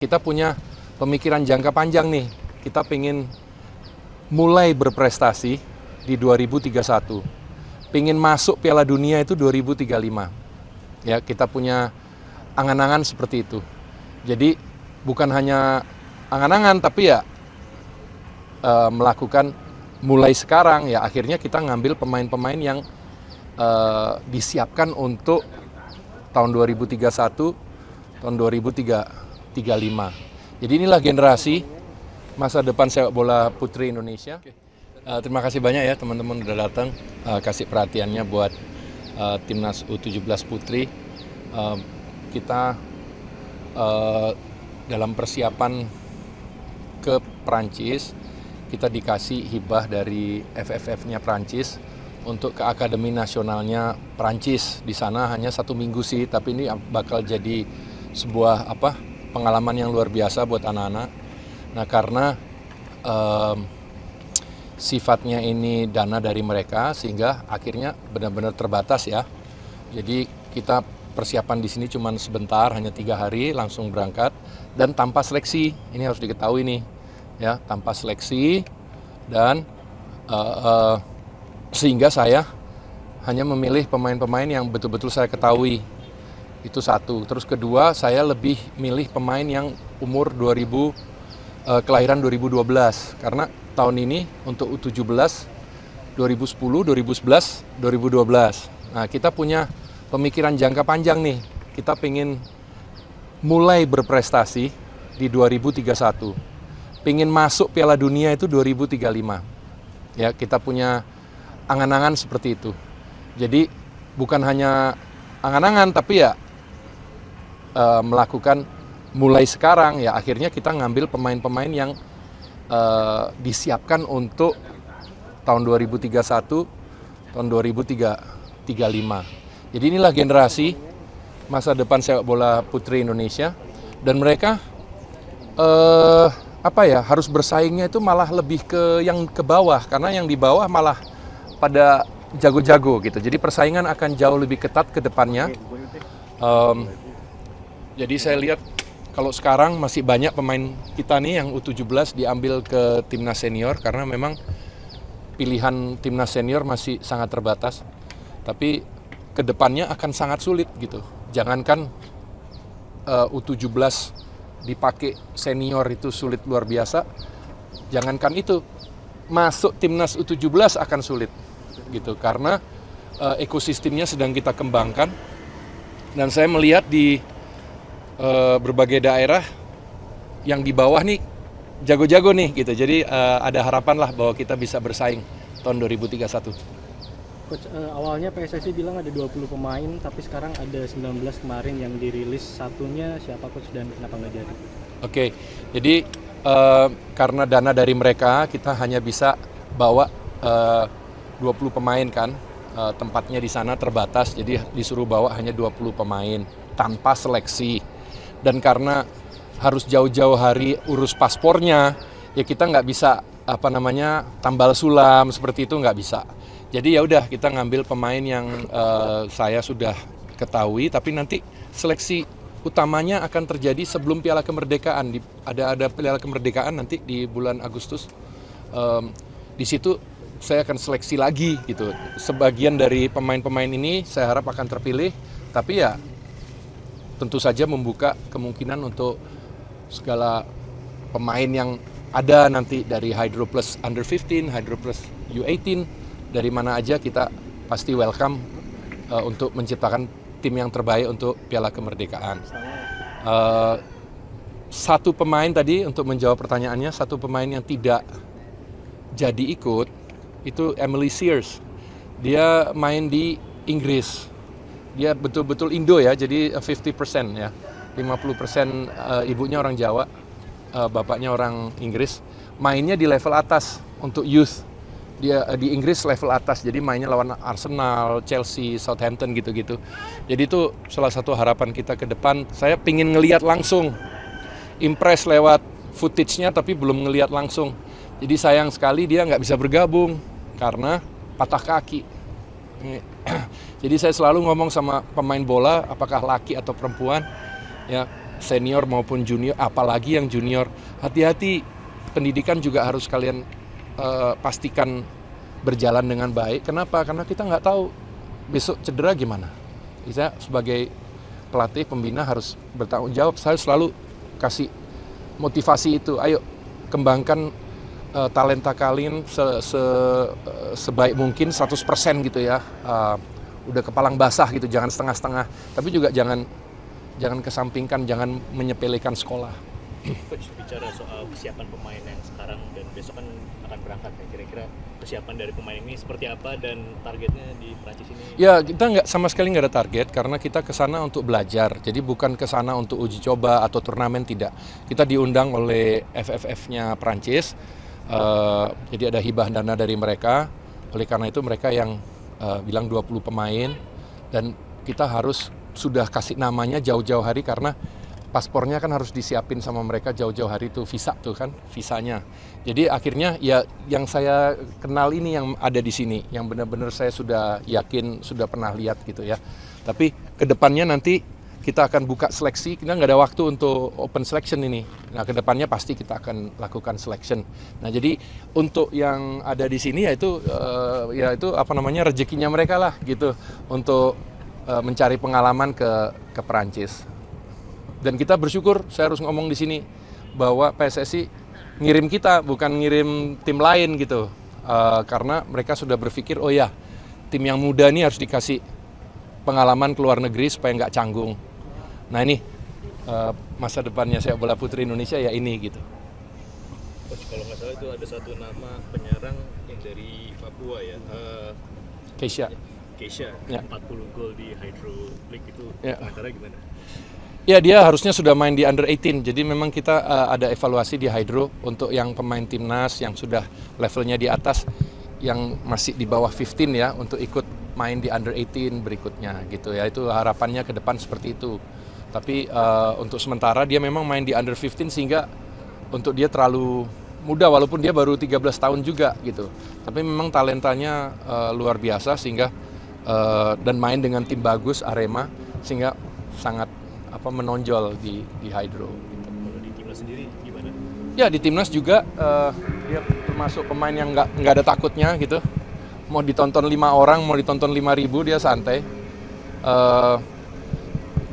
Kita punya pemikiran jangka panjang nih. Kita pengen mulai berprestasi di 2031. Pengen masuk Piala Dunia itu 2035. Ya, kita punya angan-angan seperti itu. Jadi bukan hanya angan-angan, tapi ya melakukan mulai sekarang. Ya, akhirnya kita ngambil pemain-pemain yang disiapkan untuk tahun 2031, tahun 2035. Jadi inilah generasi masa depan sepak bola putri Indonesia. Terima kasih banyak ya teman-teman udah datang, kasih perhatiannya buat timnas U17 putri. Kita dalam persiapan ke Prancis, kita dikasih hibah dari FFF-nya Prancis untuk ke Akademi Nasionalnya Prancis. Di sana hanya 1 minggu sih, tapi ini bakal jadi sebuah pengalaman yang luar biasa buat anak-anak. Nah, karena sifatnya ini dana dari mereka, sehingga akhirnya benar-benar terbatas ya. Jadi kita persiapan di sini cuma sebentar, hanya 3 hari langsung berangkat dan tanpa seleksi. Ini harus diketahui nih, ya, tanpa seleksi dan sehingga saya hanya memilih pemain-pemain yang betul-betul saya ketahui. Itu satu. Terus kedua, saya lebih milih pemain yang umur kelahiran 2012. Karena tahun ini untuk U17, 2010, 2011, 2012. Nah, kita punya pemikiran jangka panjang nih. Kita pengen mulai berprestasi di 2031. Pengen masuk Piala Dunia itu 2035. Ya, kita punya angan-angan seperti itu. Jadi bukan hanya angan-angan, tapi ya melakukan mulai sekarang. Ya, akhirnya kita ngambil pemain-pemain yang disiapkan untuk tahun 2031, tahun 2035. Jadi inilah generasi masa depan sepak bola putri Indonesia, dan mereka harus bersaingnya itu malah lebih ke yang ke bawah, karena yang di bawah malah pada jago-jago gitu. Jadi persaingan akan jauh lebih ketat ke depannya. Jadi saya lihat kalau sekarang masih banyak pemain kita nih yang U17 diambil ke timnas senior, karena memang pilihan timnas senior masih sangat terbatas. Tapi ke depannya akan sangat sulit gitu. Jangankan U17 dipakai senior itu sulit luar biasa. Jangankan itu, masuk timnas U17 akan sulit gitu, karena ekosistemnya sedang kita kembangkan. Dan saya melihat di berbagai daerah yang di bawah nih jago-jago nih gitu. Jadi ada harapan lah bahwa kita bisa bersaing tahun 2031. Coach, awalnya PSSI bilang ada 20 pemain, tapi sekarang ada 19 kemarin yang dirilis. Satunya siapa, Coach, dan kenapa nggak jadi? Oke, jadi karena dana dari mereka, kita hanya bisa bawa 20 pemain kan. Tempatnya di sana terbatas, jadi disuruh bawa hanya 20 pemain tanpa seleksi. Dan karena harus jauh-jauh hari urus paspornya, ya kita nggak bisa tambal sulam seperti itu, nggak bisa. Jadi ya udah, kita ngambil pemain yang saya sudah ketahui, tapi nanti seleksi utamanya akan terjadi sebelum Piala Kemerdekaan. Ada Piala Kemerdekaan nanti di bulan Agustus. Di situ saya akan seleksi lagi gitu. Sebagian dari pemain-pemain ini saya harap akan terpilih, tapi ya tentu saja membuka kemungkinan untuk segala pemain yang ada nanti dari Hydro Plus Under 15, Hydro Plus U18, dari mana aja kita pasti welcome untuk menciptakan tim yang terbaik untuk Piala Kemerdekaan. Satu pemain tadi, untuk menjawab pertanyaannya, satu pemain yang tidak jadi ikut itu Emily Sears. Dia main di Inggris. Dia betul-betul Indo ya, jadi 50% ya. 50% ibunya orang Jawa, bapaknya orang Inggris. Mainnya di level atas untuk youth. Dia di Inggris level atas, jadi mainnya lawan Arsenal, Chelsea, Southampton gitu-gitu. Jadi itu salah satu harapan kita ke depan. Saya pingin ngelihat langsung, impress lewat footage-nya tapi belum ngelihat langsung. Jadi sayang sekali dia nggak bisa bergabung karena patah kaki. Jadi saya selalu ngomong sama pemain bola, apakah laki atau perempuan, ya senior maupun junior, apalagi yang junior. Hati-hati, pendidikan juga harus kalian pastikan berjalan dengan baik. Kenapa? Karena kita nggak tahu besok cedera gimana. Saya sebagai pelatih, pembina harus bertanggung jawab. Saya selalu kasih motivasi itu. Ayo kembangkan talenta kalian sebaik mungkin 100% gitu ya. Udah kepalang basah gitu, jangan setengah-setengah. Tapi juga jangan kesampingkan, jangan menyepelekan sekolah. Coach, bicara soal kesiapan pemain yang sekarang dan besok kan akan berangkat ya, kira-kira kesiapan dari pemain ini seperti apa dan targetnya di Prancis ini? Ya, kita sama sekali nggak ada target karena kita ke sana untuk belajar. Jadi bukan ke sana untuk uji coba atau turnamen, tidak. Kita diundang oleh FFF-nya Prancis, jadi ada hibah dana dari mereka. Oleh karena itu mereka yang bilang 20 pemain dan kita harus sudah kasih namanya jauh-jauh hari karena paspornya kan harus disiapin sama mereka jauh-jauh hari itu, visa tuh kan, visanya. Jadi akhirnya ya yang saya kenal ini yang ada di sini, yang benar-benar saya sudah yakin, sudah pernah lihat gitu ya. Tapi kedepannya nanti kita akan buka seleksi, kita nggak ada waktu untuk open selection ini. Nah kedepannya pasti kita akan lakukan selection. Nah jadi untuk yang ada di sini yaitu apa namanya rezekinya mereka lah gitu untuk mencari pengalaman ke Perancis. Dan kita bersyukur, saya harus ngomong di sini, bahwa PSSI ngirim kita, bukan ngirim tim lain gitu. Karena mereka sudah berpikir, oh ya, tim yang muda ini harus dikasih pengalaman ke luar negeri supaya nggak canggung. Nah ini masa depannya sepak bola putri Indonesia ya ini gitu. Coach, kalau nggak salah itu ada satu nama penyerang yang dari Papua ya, Keisha. Ya. 40 gol di Hydro League itu, Ya. komentarnya gimana? Ya dia harusnya sudah main di under 18, jadi memang kita ada evaluasi di Hydro untuk yang pemain timnas yang sudah levelnya di atas, yang masih di bawah 15 ya, untuk ikut main di under 18 berikutnya gitu ya, itu harapannya ke depan seperti itu. Tapi untuk sementara dia memang main di under 15 sehingga untuk dia terlalu muda walaupun dia baru 13 tahun juga gitu. Tapi memang talentanya luar biasa sehingga dan main dengan tim bagus Arema sehingga sangat menonjol di Hydro. Gitu. Kalau di timnas sendiri gimana? Ya di timnas juga dia termasuk pemain yang nggak ada takutnya gitu. Mau ditonton 5 orang, mau ditonton 5.000 dia santai.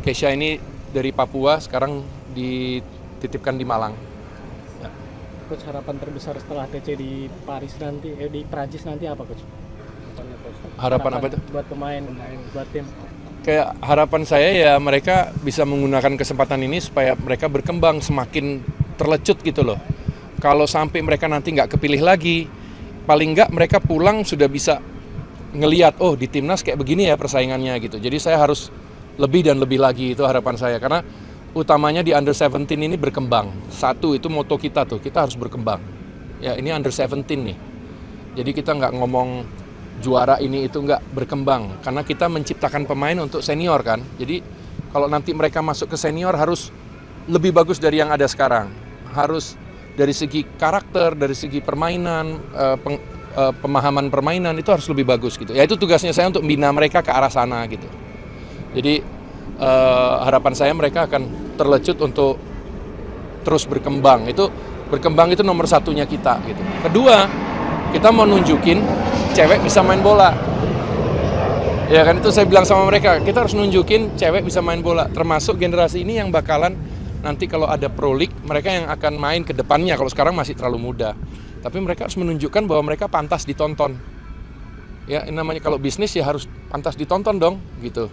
Keisha ini dari Papua, sekarang dititipkan di Malang. Ya. Coach, harapan terbesar setelah TC di Paris nanti, di Prancis nanti apa Coach? Harapan apa itu? Buat pemain, buat tim. Kayak harapan saya ya mereka bisa menggunakan kesempatan ini supaya mereka berkembang semakin terlecut gitu loh. Kalau sampai mereka nanti nggak kepilih lagi, paling nggak mereka pulang sudah bisa ngelihat, oh di timnas kayak begini ya persaingannya gitu. Jadi saya harus lebih dan lebih lagi, itu harapan saya. Karena utamanya di under 17 ini berkembang. Satu itu moto kita tuh, kita harus berkembang. Ya ini under 17 nih. Jadi kita nggak ngomong juara ini itu nggak berkembang karena kita menciptakan pemain untuk senior kan. Jadi kalau nanti mereka masuk ke senior harus lebih bagus dari yang ada sekarang. Harus dari segi karakter, dari segi permainan, pemahaman permainan itu harus lebih bagus gitu. Ya itu tugasnya saya untuk membina mereka ke arah sana gitu. Jadi harapan saya mereka akan terlecut untuk terus berkembang. Itu berkembang itu nomor satunya kita gitu. Kedua, kita mau nunjukin cewek bisa main bola. Ya kan itu saya bilang sama mereka, kita harus nunjukin cewek bisa main bola. Termasuk generasi ini yang bakalan nanti kalau ada Pro League, mereka yang akan main ke depannya. Kalau sekarang masih terlalu muda. Tapi mereka harus menunjukkan bahwa mereka pantas ditonton. Ya namanya kalau bisnis ya harus pantas ditonton dong gitu.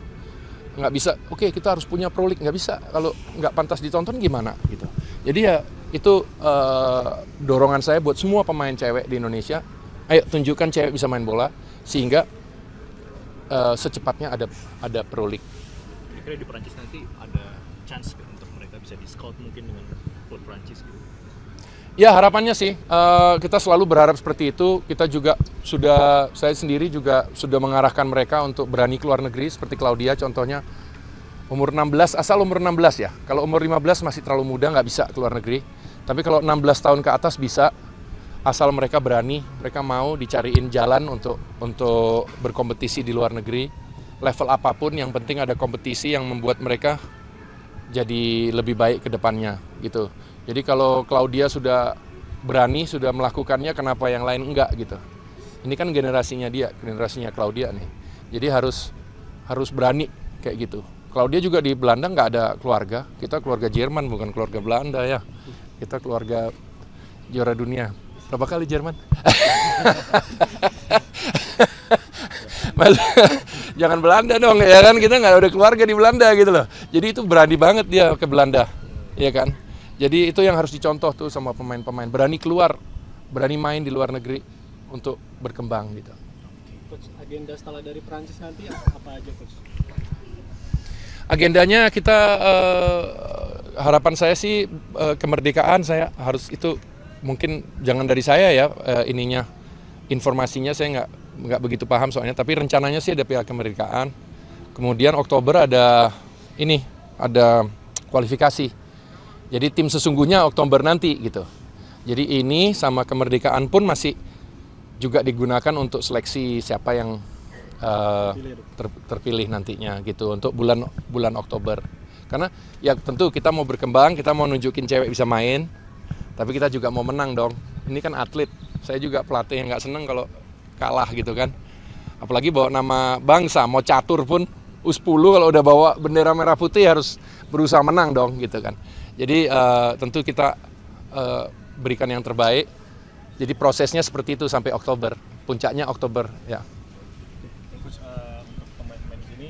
Nggak bisa, oke, kita harus punya Pro League. Nggak bisa, kalau nggak pantas ditonton gimana gitu. Jadi ya itu dorongan saya buat semua pemain cewek di Indonesia. Ayo tunjukkan cewek bisa main bola sehingga secepatnya ada Pro League. Kira-kira di Perancis nanti ada chance untuk mereka bisa di scout mungkin dengan klub Perancis gitu? Ya harapannya sih kita selalu berharap seperti itu. Kita juga saya sendiri juga sudah mengarahkan mereka untuk berani keluar negeri seperti Claudia contohnya. Umur 16, asal umur 16 ya. Kalau umur 15 masih terlalu muda nggak bisa keluar negeri. Tapi kalau 16 tahun ke atas bisa. Asal mereka berani, mereka mau dicariin jalan untuk berkompetisi di luar negeri, level apapun, yang penting ada kompetisi yang membuat mereka jadi lebih baik ke depannya gitu. Jadi kalau Claudia sudah berani, sudah melakukannya, kenapa yang lain enggak gitu. Ini kan generasinya dia, generasinya Claudia nih. Jadi harus berani kayak gitu. Claudia juga di Belanda nggak ada keluarga. Kita keluarga Jerman, bukan keluarga Belanda ya. Kita keluarga juara dunia. Berapa kali Jerman? Mas, jangan Belanda dong ya kan, kita nggak ada keluarga di Belanda gitu loh. Jadi itu berani banget dia ke Belanda, ya kan. Jadi itu yang harus dicontoh tuh sama pemain-pemain, berani keluar, berani main di luar negeri untuk berkembang gitu. Coach, agenda setelah dari Prancis nanti apa aja Coach? Agendanya kita harapan saya sih kemerdekaan saya harus itu mungkin jangan dari saya ya ininya informasinya saya nggak begitu paham soalnya, tapi rencananya sih ada piala kemerdekaan. Kemudian Oktober ada kualifikasi. Jadi tim sesungguhnya Oktober nanti gitu. Jadi ini sama kemerdekaan pun masih juga digunakan untuk seleksi siapa yang terpilih nantinya gitu untuk bulan Oktober. Karena ya tentu kita mau berkembang, kita mau nunjukin cewek bisa main, tapi kita juga mau menang dong. Ini kan atlet. Saya juga pelatih yang nggak seneng kalau kalah gitu kan. Apalagi bawa nama bangsa, mau catur pun U10 kalau udah bawa bendera merah putih harus berusaha menang dong gitu kan. Jadi tentu kita berikan yang terbaik. Jadi prosesnya seperti itu sampai Oktober, puncaknya Oktober ya. Coach, untuk pemain-pemain di sini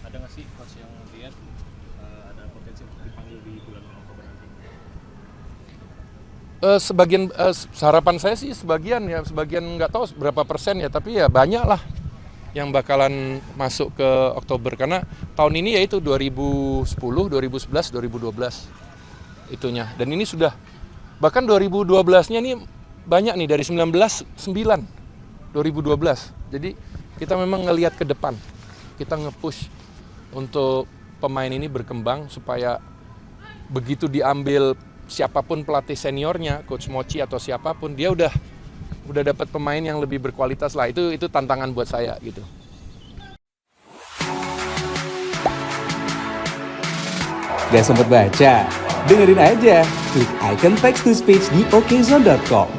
ada nggak sih coach yang lihat ada potensi untuk dipanggil di bulan Oktober nanti? Sebagian harapan saya sih sebagian nggak tahu berapa persen ya, tapi ya banyak lah yang bakalan masuk ke Oktober karena tahun ini yaitu 2010, 2011, 2012 itunya, dan ini sudah bahkan 2012-nya nih banyak nih dari 2012. Jadi kita memang ngelihat ke depan, kita nge-push untuk pemain ini berkembang supaya begitu diambil siapapun pelatih seniornya, Coach Mochi atau siapapun, dia udah dapat pemain yang lebih berkualitas lah. Itu tantangan buat saya gitu. Gak sempet baca? Dengerin aja, klik icon text to speech di okezone.com.